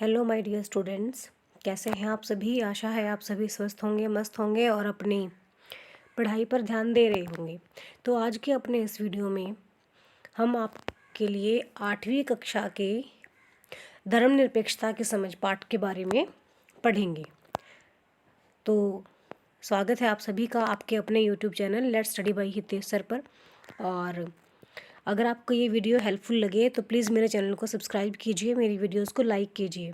Hello my dear students, कैसे हैं आप सभी। आशा है आप सभी स्वस्थ होंगे, मस्त होंगे और अपनी पढ़ाई पर ध्यान दे रहे होंगे। तो आज के अपने इस वीडियो में हम आपके लिए 8वीं कक्षा के धर्मनिरपेक्षता की समझ पाठ के बारे में पढ़ेंगे। तो स्वागत है आप सभी का आपके अपने YouTube channel let's study bye Hitesh sir पर। और अगर आपको ये वीडियो हेल्पफुल लगे तो प्लीज़ मेरे चैनल को सब्सक्राइब कीजिए, मेरी वीडियोस को लाइक कीजिए।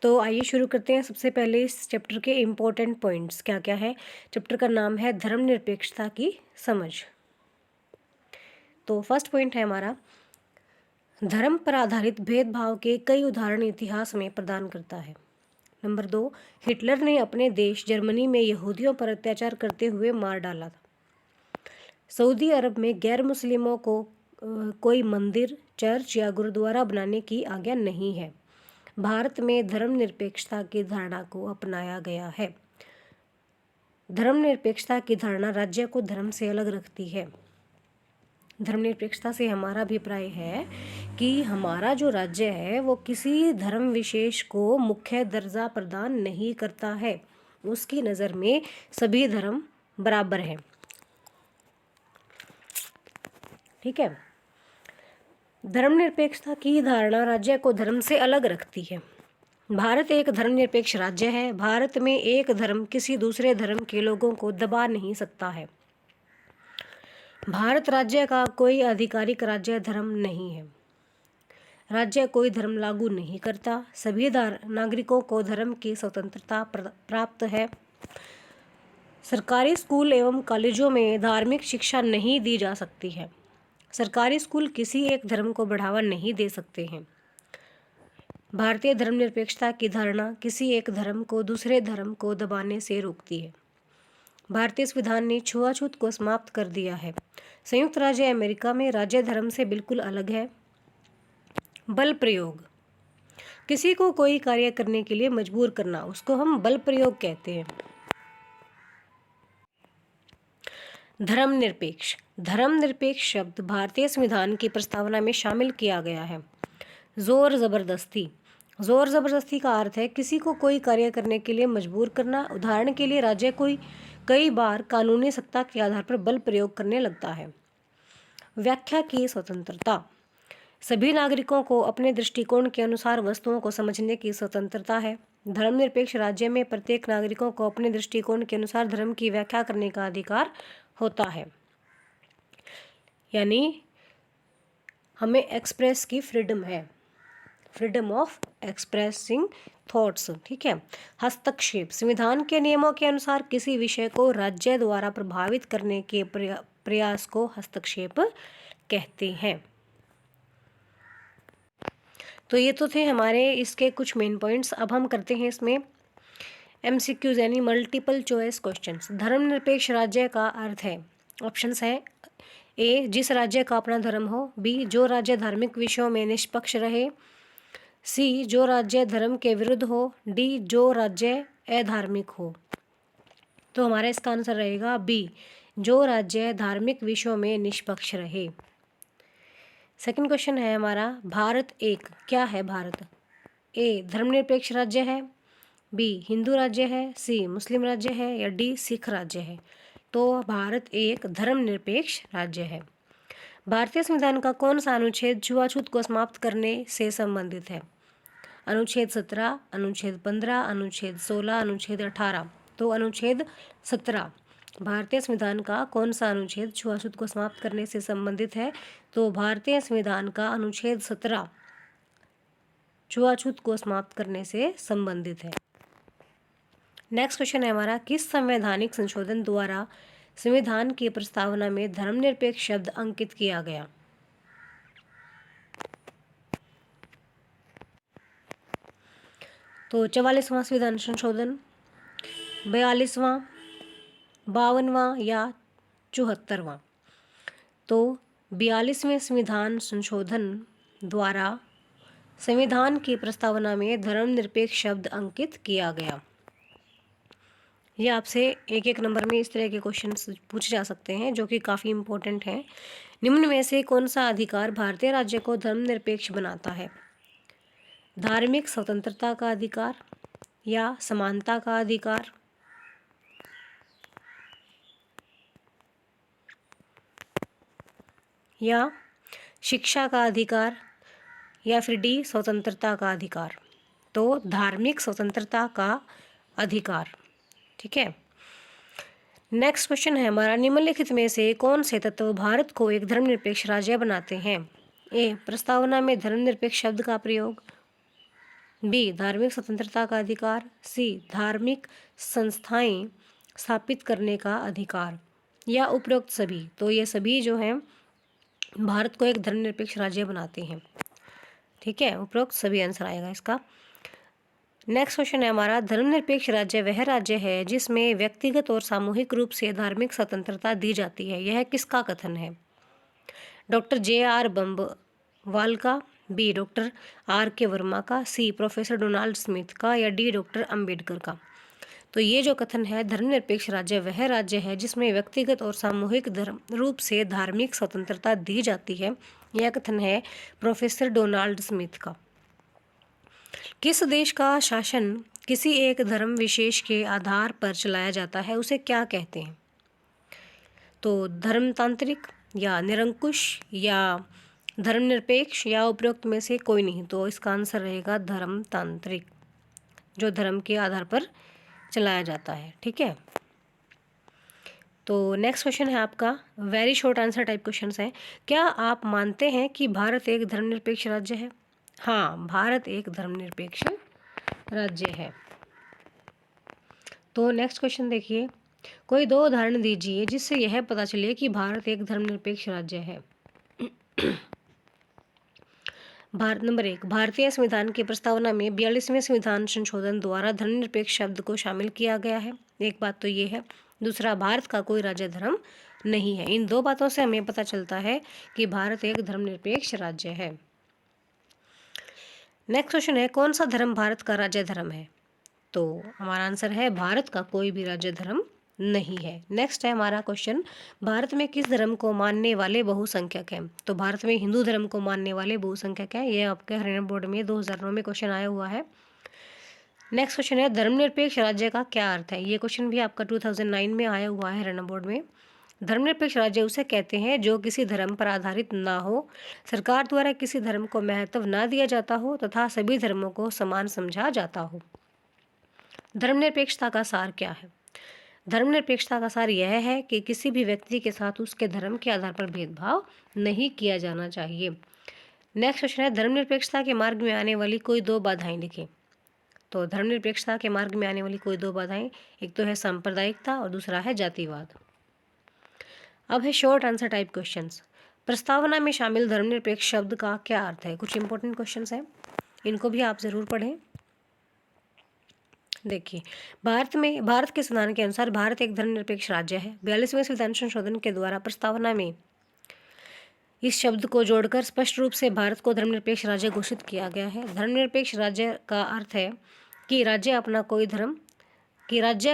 तो आइए शुरू करते हैं। सबसे पहले इस चैप्टर के इम्पोर्टेंट पॉइंट्स क्या क्या है। चैप्टर का नाम है धर्मनिरपेक्षता की समझ। तो फर्स्ट पॉइंट है हमारा, धर्म पर आधारित भेदभाव के कई उदाहरण इतिहास में प्रदान करता है। नंबर 2, हिटलर ने अपने देश जर्मनी में यहूदियों पर अत्याचार करते हुए मार डाला था। सऊदी अरब में गैर मुस्लिमों को कोई मंदिर, चर्च या गुरुद्वारा बनाने की आज्ञा नहीं है। भारत में धर्मनिरपेक्षता की धारणा को अपनाया गया है। धर्मनिरपेक्षता की धारणा राज्य को धर्म से अलग रखती है। धर्मनिरपेक्षता से हमारा अभिप्राय है कि हमारा जो राज्य है वो किसी धर्म विशेष को मुख्य दर्जा प्रदान नहीं करता है। उसकी नज़र में सभी धर्म बराबर हैं। ठीक है। धर्मनिरपेक्षता की धारणा राज्य को धर्म से अलग रखती है। भारत एक धर्मनिरपेक्ष राज्य है। भारत में एक धर्म किसी दूसरे धर्म के लोगों को दबा नहीं सकता है। भारत राज्य का कोई आधिकारिक राज्य धर्म नहीं है। राज्य कोई धर्म लागू नहीं करता। सभी नागरिकों को धर्म की स्वतंत्रता प्राप्त है। सरकारी स्कूल एवं कॉलेजों में धार्मिक शिक्षा नहीं दी जा सकती है। सरकारी स्कूल किसी एक धर्म को बढ़ावा नहीं दे सकते हैं। भारतीय धर्मनिरपेक्षता की धारणा किसी एक धर्म को दूसरे धर्म को दबाने से रोकती है। भारतीय संविधान ने छुआछूत को समाप्त कर दिया है। संयुक्त राज्य अमेरिका में राज्य धर्म से बिल्कुल अलग है। बल प्रयोग, किसी को कोई कार्य करने के लिए मजबूर करना, उसको हम बल प्रयोग कहते हैं। धर्मनिरपेक्ष, धर्मनिरपेक्ष शब्द भारतीय संविधान की प्रस्तावना में शामिल किया गया है। जोर जबरदस्ती, जोर जबरदस्ती का अर्थ है किसी को कोई कार्य करने के लिए मजबूर करना। उदाहरण के लिए राज्य कई बार कानूनी सत्ता के आधार पर बल प्रयोग करने लगता है। व्याख्या की स्वतंत्रता, सभी नागरिकों को अपने दृष्टिकोण के अनुसार वस्तुओं को समझने की स्वतंत्रता है। धर्मनिरपेक्ष राज्य में प्रत्येक नागरिकों को अपने दृष्टिकोण के अनुसार धर्म की व्याख्या करने का अधिकार होता है। यानी हमें एक्सप्रेस की फ्रीडम है, फ्रीडम ऑफ एक्सप्रेसिंग थॉट्स। ठीक है। हस्तक्षेप, संविधान के नियमों के अनुसार किसी विषय को राज्य द्वारा प्रभावित करने के प्रयास को हस्तक्षेप कहते हैं। तो ये तो थे हमारे इसके कुछ मेन पॉइंट्स। अब हम करते हैं इसमें MCQs यानी मल्टीपल चॉइस क्वेश्चंस। धर्मनिरपेक्ष राज्य का अर्थ है, ऑप्शंस है ए, जिस राज्य का अपना धर्म हो। बी, जो राज्य धार्मिक विषयों में निष्पक्ष रहे। सी, जो राज्य धर्म के विरुद्ध हो। डी, जो राज्य अधार्मिक हो। तो हमारा इसका आंसर रहेगा बी, जो राज्य धार्मिक विषयों में निष्पक्ष रहे। सेकंड क्वेश्चन है हमारा, भारत एक क्या है। भारत ए, धर्मनिरपेक्ष राज्य है। बी, हिंदू राज्य है। सी, मुस्लिम राज्य है। या डी, सिख राज्य है। तो भारत एक धर्मनिरपेक्ष राज्य है। भारतीय संविधान का कौन सा अनुच्छेद छुआछूत को समाप्त करने से संबंधित है। अनुच्छेद 17, अनुच्छेद 15, अनुच्छेद 16, अनुच्छेद 18। तो अनुच्छेद 17, भारतीय संविधान का कौन सा अनुच्छेद छुआछूत को समाप्त करने से संबंधित है। तो भारतीय संविधान का अनुच्छेद 17 छुआछूत को समाप्त करने से संबंधित है। नेक्स्ट क्वेश्चन है हमारा, किस संवैधानिक संशोधन द्वारा संविधान की प्रस्तावना में धर्मनिरपेक्ष शब्द अंकित किया गया। तो 44वां संविधान संशोधन, 42वां, 52वां या 74वां। तो 42वें संविधान संशोधन द्वारा संविधान की प्रस्तावना में धर्मनिरपेक्ष शब्द अंकित किया गया। ये आपसे एक एक नंबर में इस तरह के क्वेश्चन पूछे जा सकते हैं जो कि काफ़ी इम्पोर्टेंट हैं। निम्न में से कौन सा अधिकार भारतीय राज्य को धर्मनिरपेक्ष बनाता है। धार्मिक स्वतंत्रता का अधिकार या समानता का अधिकार, या शिक्षा का अधिकार, या फिर डी स्वतंत्रता का अधिकार। तो धार्मिक स्वतंत्रता का अधिकार। ठीक है। नेक्स्ट क्वेश्चन है हमारा, निम्नलिखित में से कौन से तत्व भारत को एक धर्मनिरपेक्ष राज्य बनाते हैं? ए, प्रस्तावना में धर्मनिरपेक्ष शब्द का प्रयोग, बी, धार्मिक स्वतंत्रता का अधिकार, सी, धार्मिक संस्थाएं स्थापित करने का अधिकार, या उपरोक्त सभी। तो ये सभी जो हैं भारत को एक धर्मनिरपेक्ष राज्य बनाते हैं। ठीक है, उपरोक्त सभी आंसर आएगा इसका। नेक्स्ट क्वेश्चन है हमारा, धर्मनिरपेक्ष राज्य वह राज्य है जिसमें व्यक्तिगत और सामूहिक रूप से धार्मिक स्वतंत्रता दी जाती है। यह किसका कथन है? Doctor J.R. बम्बवाल का, बी, डॉक्टर R.K. वर्मा का, सी, प्रोफेसर डोनाल्ड स्मिथ का, या डी, डॉक्टर अंबेडकर का। तो ये जो कथन है, धर्मनिरपेक्ष राज्य वह राज्य है जिसमें व्यक्तिगत और सामूहिक धर्म रूप से धार्मिक स्वतंत्रता दी जाती है, यह कथन है प्रोफेसर डोनाल्ड स्मिथ का। किस देश का शासन किसी एक धर्म विशेष के आधार पर चलाया जाता है उसे क्या कहते हैं? तो धर्मतांत्रिक, या निरंकुश, या धर्मनिरपेक्ष, या उपरोक्त में से कोई नहीं। तो इसका आंसर रहेगा धर्मतांत्रिक, जो धर्म के आधार पर चलाया जाता है। ठीक है। तो नेक्स्ट क्वेश्चन है आपका, very short answer type question है। क्या आप मानते हैं कि भारत एक धर्मनिरपेक्ष राज्य है? हाँ, भारत एक धर्मनिरपेक्ष राज्य है। तो नेक्स्ट क्वेश्चन देखिए, कोई दो उदाहरण दीजिए जिससे यह पता चले कि भारत एक धर्मनिरपेक्ष राज्य है। भारत नंबर 1, भारतीय संविधान की प्रस्तावना में 42वें संविधान संशोधन द्वारा धर्मनिरपेक्ष शब्द को शामिल किया गया है। एक बात तो ये है। दूसरा, भारत का कोई राज्य धर्म नहीं है। इन दो बातों से हमें पता चलता है कि भारत एक धर्मनिरपेक्ष राज्य है। नेक्स्ट क्वेश्चन है, कौन सा धर्म भारत का राज्य धर्म है? तो हमारा आंसर है भारत का कोई भी राज्य धर्म नहीं है। नेक्स्ट है हमारा क्वेश्चन, भारत में किस धर्म को मानने वाले बहुसंख्यक हैं? तो भारत में हिंदू धर्म को मानने वाले बहुसंख्यक हैं। ये आपके हरियाणा बोर्ड में 2009 में क्वेश्चन आया हुआ है। नेक्स्ट क्वेश्चन है, धर्मनिरपेक्ष राज्य का क्या अर्थ है? ये क्वेश्चन भी आपका 2009 में आया हुआ है हरियाणा बोर्ड में। धर्मनिरपेक्ष राज्य उसे कहते हैं जो किसी धर्म पर आधारित ना हो, सरकार द्वारा किसी धर्म को महत्व ना दिया जाता हो तथा सभी धर्मों को समान समझा जाता हो। धर्मनिरपेक्षता का सार क्या है? धर्मनिरपेक्षता का सार यह है कि किसी भी व्यक्ति के साथ उसके धर्म के आधार पर भेदभाव नहीं किया जाना चाहिए। नेक्स्ट क्वेश्चन है, धर्मनिरपेक्षता के मार्ग में आने वाली कोई दो बाधाएं लिखें। तो धर्मनिरपेक्षता के मार्ग में आने वाली कोई दो बाधाएं, एक तो है सांप्रदायिकता और दूसरा है जातिवाद। अब है शॉर्ट आंसर टाइप क्वेश्चंस। प्रस्तावना में शामिल धर्मनिरपेक्ष शब्द का क्या अर्थ है? कुछ इंपॉर्टेंट क्वेश्चंस हैं, इनको भी आप जरूर पढ़ें। देखिए, भारत के संविधान के अनुसार भारत एक धर्मनिरपेक्ष राज्य है। 42वें संविधान संशोधन के द्वारा प्रस्तावना में इस शब्द को जोड़कर स्पष्ट रूप से भारत को धर्मनिरपेक्ष राज्य घोषित किया गया है। धर्मनिरपेक्ष राज्य का अर्थ है कि राज्य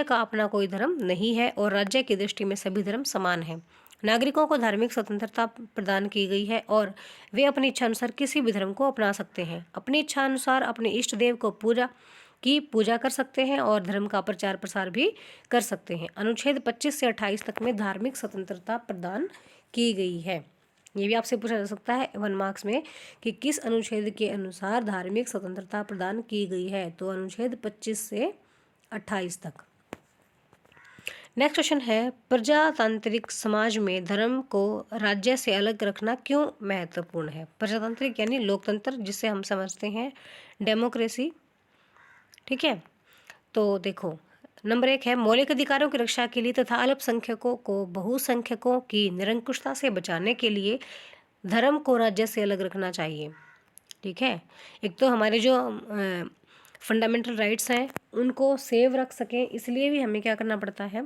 का अपना कोई धर्म नहीं है और राज्य की दृष्टि में सभी धर्म समान हैं। नागरिकों को धार्मिक स्वतंत्रता प्रदान की गई है और वे अपनी इच्छा अनुसार किसी भी धर्म को अपना सकते हैं। अपनी इच्छा अनुसार अपने इष्ट देव को पूजा कर सकते हैं और धर्म का प्रचार प्रसार भी कर सकते हैं। अनुच्छेद 25 से 28 तक में धार्मिक स्वतंत्रता प्रदान की गई है। ये भी आपसे पूछा जा सकता है 1 मार्क्स में कि किस अनुच्छेद के अनुसार धार्मिक स्वतंत्रता प्रदान की गई है। तो अनुच्छेद 25 से 28 तक। नेक्स्ट क्वेश्चन है, प्रजातांत्रिक समाज में धर्म को राज्य से अलग रखना क्यों महत्वपूर्ण है? प्रजातांत्रिक यानी लोकतंत्र, जिसे हम समझते हैं डेमोक्रेसी। ठीक है। तो देखो, नंबर 1 है, मौलिक अधिकारों की रक्षा के लिए तथा अल्पसंख्यकों को बहुसंख्यकों की निरंकुशता से बचाने के लिए धर्म को राज्य से अलग रखना चाहिए। ठीक है। एक तो हमारे जो फंडामेंटल राइट्स हैं उनको सेव रख सकें, इसलिए भी हमें क्या करना पड़ता है,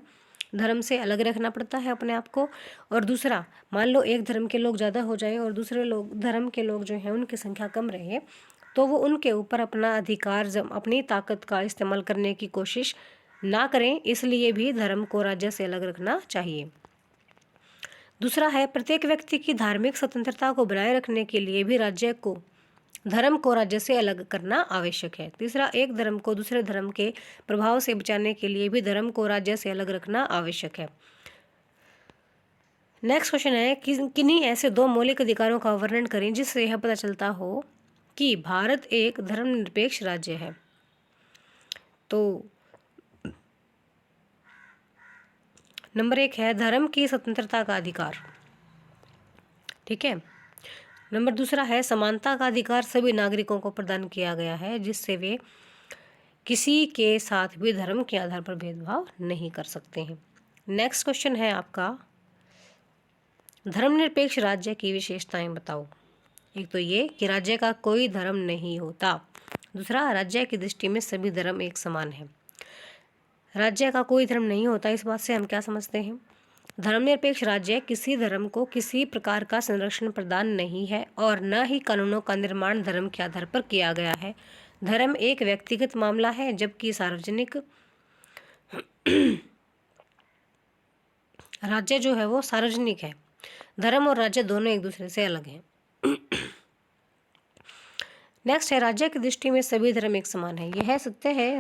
धर्म से अलग रखना पड़ता है अपने आप को। और दूसरा, मान लो एक धर्म के लोग ज़्यादा हो जाएं और दूसरे धर्म के लोग जो हैं उनकी संख्या कम रहे, तो वो उनके ऊपर अपना अधिकार अपनी ताकत का इस्तेमाल करने की कोशिश ना करें, इसलिए भी धर्म को राज्य से अलग रखना चाहिए। दूसरा है, प्रत्येक व्यक्ति की धार्मिक स्वतंत्रता को बनाए रखने के लिए भी राज्य को धर्म को राज्य से अलग करना आवश्यक है। तीसरा, एक धर्म को दूसरे धर्म के प्रभाव से बचाने के लिए भी धर्म को राज्य से अलग रखना आवश्यक है। नेक्स्ट क्वेश्चन है कि किन्हीं ऐसे दो मौलिक अधिकारों का वर्णन करें जिससे यह पता चलता हो कि भारत एक धर्मनिरपेक्ष राज्य है। तो नंबर 1 है धर्म की स्वतंत्रता का अधिकार, ठीक है। नंबर दूसरा है समानता का अधिकार सभी नागरिकों को प्रदान किया गया है जिससे वे किसी के साथ भी धर्म के आधार पर भेदभाव नहीं कर सकते हैं। नेक्स्ट क्वेश्चन है आपका धर्मनिरपेक्ष राज्य की विशेषताएं बताओ। एक तो ये कि राज्य का कोई धर्म नहीं होता। दूसरा, राज्य की दृष्टि में सभी धर्म एक समान है। राज्य का कोई धर्म नहीं होता, इस बात से हम क्या समझते हैं? धर्मनिरपेक्ष राज्य किसी धर्म को किसी प्रकार का संरक्षण प्रदान नहीं है और न ही कानूनों का निर्माण धर्म के आधार पर किया गया है। धर्म एक व्यक्तिगत मामला है जबकि सार्वजनिक राज्य जो है वो सार्वजनिक है। धर्म और राज्य दोनों एक दूसरे से अलग हैं। नेक्स्ट है राज्य की दृष्टि में सभी धर्म एक समान है। यह सत्य है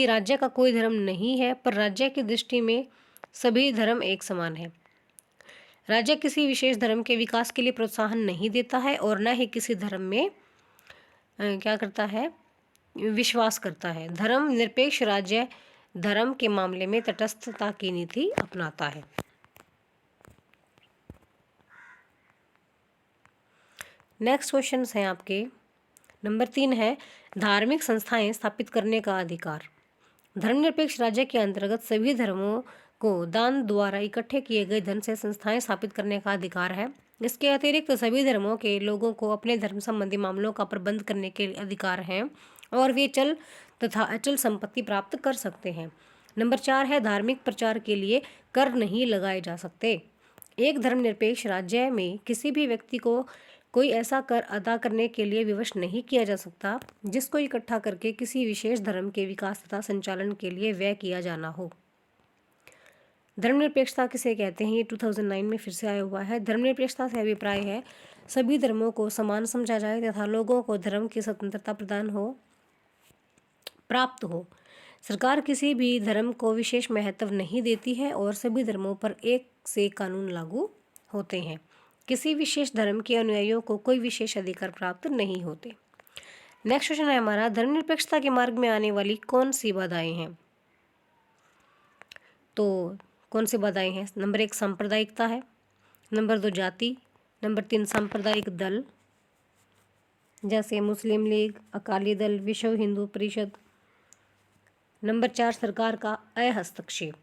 राज्य का कोई धर्म नहीं है, पर राज्य की दृष्टि में सभी धर्म एक समान है। राज्य किसी विशेष धर्म के विकास के लिए प्रोत्साहन नहीं देता है और न ही किसी धर्म में क्या करता है, विश्वास करता है। धर्म निरपेक्ष राज्य धर्म के मामले में तटस्थता की नीति अपनाता है। नेक्स्ट क्वेश्चन है आपके नंबर 3 है धार्मिक संस्थाएं स्थापित करने का अधिकार। धर्मनिरपेक्ष राज्य के अंतर्गत सभी धर्मों को दान द्वारा इकट्ठे किए गए धन से संस्थाएं स्थापित करने का अधिकार है। इसके अतिरिक्त सभी धर्मों के लोगों को अपने धर्म संबंधी मामलों का प्रबंध करने के अधिकार है और वे चल तथा अचल संपत्ति प्राप्त कर सकते हैं। नंबर 4 है धार्मिक प्रचार के लिए कर नहीं लगाए जा सकते। एक धर्मनिरपेक्ष राज्य में किसी भी व्यक्ति को कोई ऐसा कर अदा करने के लिए विवश नहीं किया जा सकता जिसको इकट्ठा करके किसी विशेष धर्म के विकास तथा संचालन के लिए व्यय किया जाना हो। धर्मनिरपेक्षता किसे कहते हैं? ये 2009 में फिर से आया हुआ है। धर्मनिरपेक्षता से अभिप्राय है सभी धर्मों को समान समझा जाए तथा लोगों को धर्म की स्वतंत्रता प्राप्त हो। सरकार किसी भी धर्म को विशेष महत्व नहीं देती है और सभी धर्मों पर एक से कानून लागू होते हैं। किसी विशेष धर्म के अनुयायियों को कोई विशेष अधिकार प्राप्त नहीं होते। नेक्स्ट क्वेश्चन है हमारा धर्मनिरपेक्षता के मार्ग में आने वाली कौन सी बाधाएं हैं? तो कौन सी बाधाएं हैं? नंबर 1 सांप्रदायिकता है, नंबर 2 जाति, नंबर 3 सांप्रदायिक दल जैसे मुस्लिम लीग, अकाली दल, विश्व हिंदू परिषद, नंबर 4 सरकार का अहस्तक्षेप।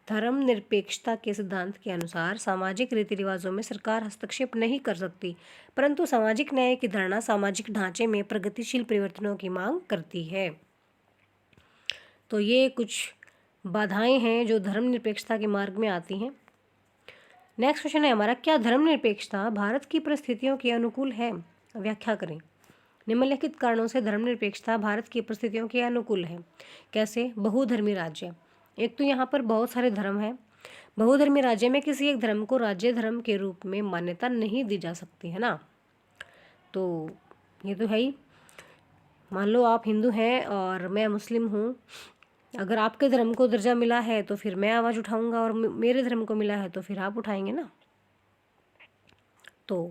धर्मनिरपेक्षता के सिद्धांत के अनुसार सामाजिक रीति रिवाजों में सरकार हस्तक्षेप नहीं कर सकती, परंतु सामाजिक न्याय की धारणा सामाजिक ढांचे में प्रगतिशील परिवर्तनों की मांग करती है। तो ये कुछ बाधाएं हैं जो धर्मनिरपेक्षता के मार्ग में आती हैं। नेक्स्ट क्वेश्चन है हमारा क्या धर्मनिरपेक्षता भारत की परिस्थितियों के अनुकूल है? व्याख्या करें। निम्नलिखित कारणों से धर्मनिरपेक्षता भारत की परिस्थितियों के अनुकूल है। कैसे? बहुधर्मी राज्य। एक तो यहाँ पर बहुत सारे धर्म हैं। बहुधर्मी राज्य में किसी एक धर्म को राज्य धर्म के रूप में मान्यता नहीं दी जा सकती है ना। तो ये तो है ही। मान लो आप हिंदू हैं और मैं मुस्लिम हूँ, अगर आपके धर्म को दर्जा मिला है तो फिर मैं आवाज़ उठाऊंगा और मेरे धर्म को मिला है तो फिर आप उठाएंगे ना। तो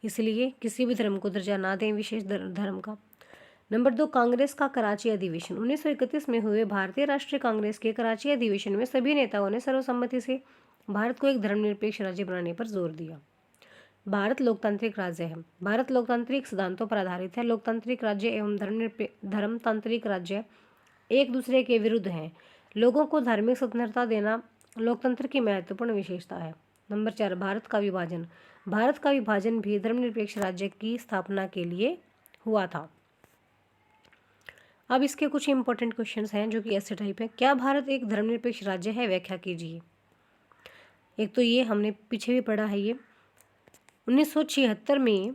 इसलिए किसी भी धर्म को दर्जा ना दें विशेष धर्म का। नंबर 2 कांग्रेस का कराची अधिवेशन। 1931 में हुए भारतीय राष्ट्रीय कांग्रेस के कराची अधिवेशन में सभी नेताओं ने सर्वसम्मति से भारत को एक धर्मनिरपेक्ष राज्य बनाने पर जोर दिया। भारत लोकतांत्रिक राज्य है। भारत लोकतांत्रिक सिद्धांतों पर आधारित है। लोकतांत्रिक राज्य एवं धर्मतांत्रिक राज्य एक दूसरे के विरुद्ध हैं। लोगों को धार्मिक स्वतंत्रता देना लोकतंत्र की महत्वपूर्ण विशेषता है। नंबर 4 भारत का विभाजन। भारत का विभाजन भी धर्मनिरपेक्ष राज्य की स्थापना के लिए हुआ था। अब इसके कुछ इंपॉर्टेंट क्वेश्चंस हैं जो कि ऐसे टाइप है। क्या भारत एक धर्मनिरपेक्ष राज्य है? व्याख्या कीजिए। एक तो ये हमने पीछे भी पढ़ा है। ये 1976 में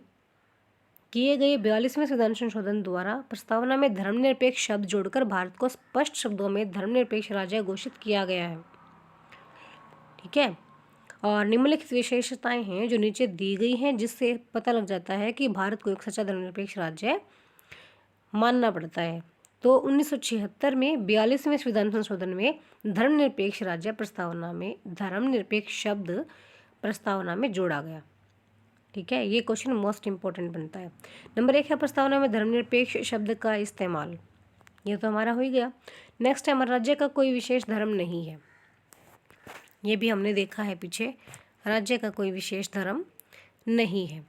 किए गए 42वें संविधान संशोधन द्वारा प्रस्तावना में धर्मनिरपेक्ष शब्द जोड़कर भारत को स्पष्ट शब्दों में धर्मनिरपेक्ष राज्य घोषित किया गया है। ठीक है। और निम्नलिखित विशेषताएं हैं जो नीचे दी गई हैं जिससे पता लग जाता है कि भारत को एक सच्चा धर्मनिरपेक्ष राज्य मानना पड़ता है। तो 1976 में 42वें संविधान संशोधन में धर्मनिरपेक्ष राज्य प्रस्तावना में धर्मनिरपेक्ष शब्द प्रस्तावना में जोड़ा गया। ठीक है, ये क्वेश्चन मोस्ट इंपॉर्टेंट बनता है। नंबर 1 है प्रस्तावना में धर्मनिरपेक्ष शब्द का इस्तेमाल। ये तो हमारा हो ही गया। नेक्स्ट है हमारा राज्य का कोई विशेष धर्म नहीं है। ये भी हमने देखा है पीछे, राज्य का कोई विशेष धर्म नहीं है।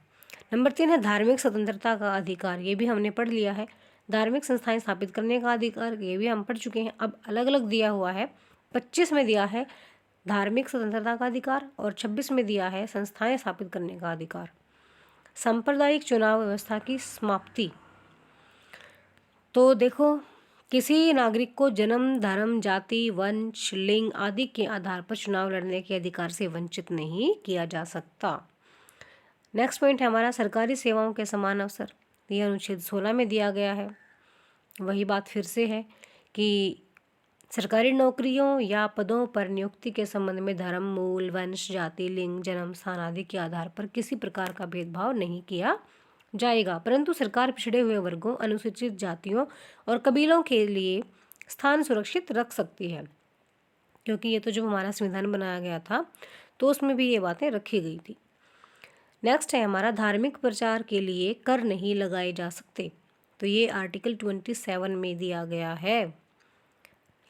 नंबर 3 है धार्मिक स्वतंत्रता का अधिकार। ये भी हमने पढ़ लिया है। धार्मिक संस्थाएं स्थापित करने का अधिकार, ये भी हम पढ़ चुके हैं। अब अलग अलग दिया हुआ है। 25 में दिया है धार्मिक स्वतंत्रता का अधिकार और 26 में दिया है संस्थाएं स्थापित करने का अधिकार। सांप्रदायिक चुनाव व्यवस्था की समाप्ति। तो देखो, किसी नागरिक को जन्म, धर्म, जाति, वंश, लिंग आदि के आधार पर चुनाव लड़ने के अधिकार से वंचित नहीं किया जा सकता। नेक्स्ट पॉइंट है हमारा सरकारी सेवाओं के समान अवसर। यह अनुच्छेद 16 में दिया गया है। वही बात फिर से है कि सरकारी नौकरियों या पदों पर नियुक्ति के संबंध में धर्म, मूल, वंश, जाति, लिंग, जन्म स्थान आदि के आधार पर किसी प्रकार का भेदभाव नहीं किया जाएगा, परंतु सरकार पिछड़े हुए वर्गों, अनुसूचित जातियों और कबीलों के लिए स्थान सुरक्षित रख सकती है, क्योंकि ये तो जब हमारा संविधान बनाया गया था तो उसमें भी ये बातें रखी गई थी। नेक्स्ट है हमारा धार्मिक प्रचार के लिए कर नहीं लगाए जा सकते। तो ये आर्टिकल 27 में दिया गया है।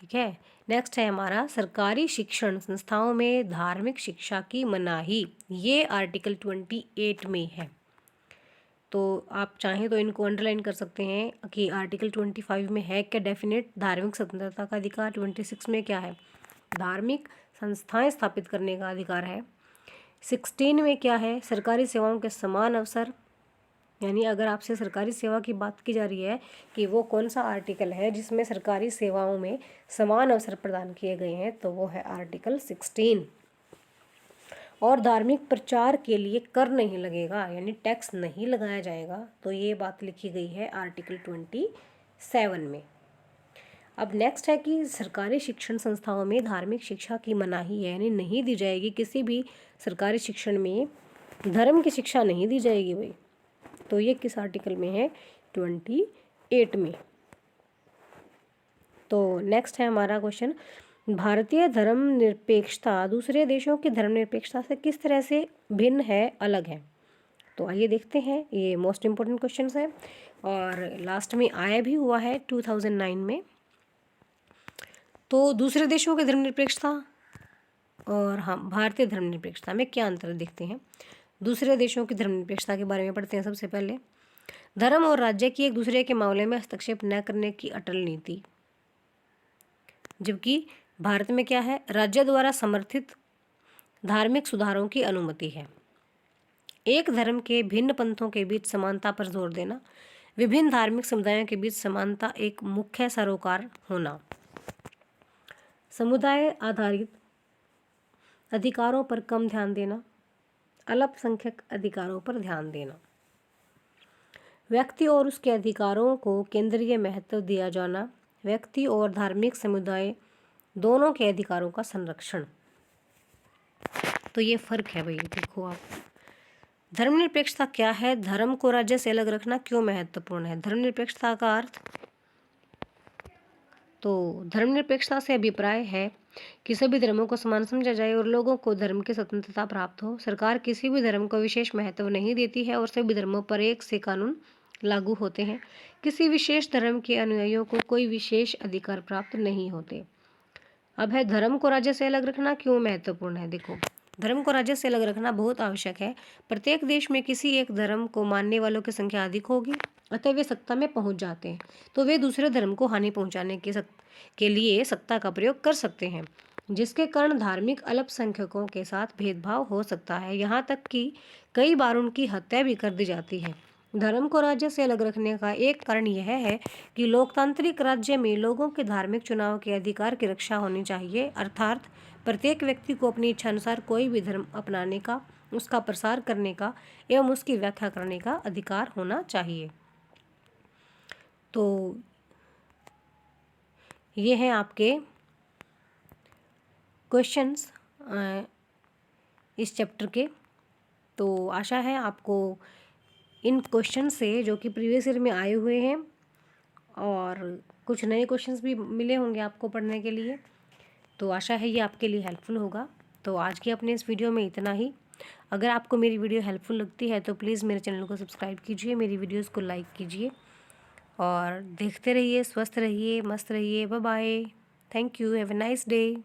ठीक है। नेक्स्ट है हमारा सरकारी शिक्षण संस्थाओं में धार्मिक शिक्षा की मनाही। ये आर्टिकल 28 में है। तो आप चाहें तो इनको अंडरलाइन कर सकते हैं कि आर्टिकल 25 में है क्या डेफिनेट धार्मिक स्वतंत्रता का अधिकार, 26 में क्या है धार्मिक संस्थाएं स्थापित करने का अधिकार है, 16 में क्या है सरकारी सेवाओं के समान अवसर। यानी अगर आपसे सरकारी सेवा की बात की जा रही है कि वो कौन सा आर्टिकल है जिसमें सरकारी सेवाओं में समान अवसर प्रदान किए गए हैं, तो वो है आर्टिकल 16। और धार्मिक प्रचार के लिए कर नहीं लगेगा, यानी टैक्स नहीं लगाया जाएगा, तो ये बात लिखी गई है आर्टिकल 27 में। अब नेक्स्ट है कि सरकारी शिक्षण संस्थाओं में धार्मिक शिक्षा की मनाही है, यानी नहीं दी जाएगी। किसी भी सरकारी शिक्षण में धर्म की शिक्षा नहीं दी जाएगी भाई। तो ये किस आर्टिकल में है 28 में। तो नेक्स्ट है हमारा क्वेश्चन, भारतीय धर्मनिरपेक्षता दूसरे देशों की धर्मनिरपेक्षता से किस तरह से भिन्न है, अलग है। तो आइए देखते हैं, ये मोस्ट इम्पोर्टेंट क्वेश्चन है और लास्ट में आया भी हुआ है 2009 में। तो दूसरे देशों की धर्मनिरपेक्षता और हम भारतीय धर्मनिरपेक्षता में क्या अंतर देखते हैं। दूसरे देशों की धर्मनिरपेक्षता के बारे में पढ़ते हैं। सबसे पहले धर्म और राज्य की एक दूसरे के मामले में हस्तक्षेप न करने की अटल नीति, जबकि भारत में क्या है राज्य द्वारा समर्थित धार्मिक सुधारों की अनुमति है। एक धर्म के भिन्न पंथों के बीच समानता पर जोर देना, विभिन्न धार्मिक समुदायों के बीच समानता एक मुख्य सरोकार होना, समुदाय आधारित अधिकारों पर कम ध्यान देना, अल्पसंख्यक अधिकारों पर ध्यान देना, व्यक्ति और उसके अधिकारों को केंद्रीय महत्व दिया जाना, व्यक्ति और धार्मिक समुदाय दोनों के अधिकारों का संरक्षण। तो ये फर्क है भाई। देखो आप, धर्मनिरपेक्षता क्या है, धर्म को राज्य से अलग रखना क्यों महत्वपूर्ण है। धर्मनिरपेक्षता का अर्थ, तो धर्मनिरपेक्षता से अभिप्राय है कि सभी धर्मों को समान समझा जाए और लोगों को धर्म की स्वतंत्रता प्राप्त हो। सरकार किसी भी धर्म को विशेष महत्व नहीं देती है और सभी धर्मों पर एक से कानून लागू होते हैं। किसी विशेष धर्म के अनुयायियों को कोई विशेष अधिकार प्राप्त नहीं होते। अब है धर्म को राज्य से अलग रखना क्यों महत्वपूर्ण है। देखो, धर्म को राज्य से अलग रखना बहुत आवश्यक है। प्रत्येक देश में किसी एक धर्म को मानने वालों की संख्या अधिक होगी, अतः वे सत्ता में पहुंच जाते हैं, तो वे दूसरे धर्म को हानि पहुंचाने के लिए सत्ता का प्रयोग कर सकते हैं, जिसके कारण धार्मिक अल्पसंख्यकों के साथ भेदभाव हो सकता है। यहाँ तक कि कई बार उनकी हत्या भी कर दी जाती है। धर्म को राज्य से अलग रखने का एक कारण यह है कि लोकतांत्रिक राज्य में लोगों के धार्मिक चुनाव के अधिकार की रक्षा होनी चाहिए, अर्थात प्रत्येक व्यक्ति को अपनी इच्छा अनुसार कोई भी धर्म अपनाने का, उसका प्रसार करने का एवं उसकी व्याख्या करने का अधिकार होना चाहिए। तो ये हैं आपके क्वेश्चंस इस चैप्टर के। तो आशा है आपको इन क्वेश्चन से, जो कि प्रीवियस ईयर में आए हुए हैं, और कुछ नए क्वेश्चंस भी मिले होंगे आपको पढ़ने के लिए, तो आशा है ये आपके लिए हेल्पफुल होगा। तो आज की अपने इस वीडियो में इतना ही। अगर आपको मेरी वीडियो हेल्पफुल लगती है तो प्लीज़ मेरे चैनल को सब्सक्राइब कीजिए, मेरी वीडियोस को लाइक कीजिए और देखते रहिए, स्वस्थ रहिए, मस्त रहिए। Bye bye. Thank you. Have a nice day.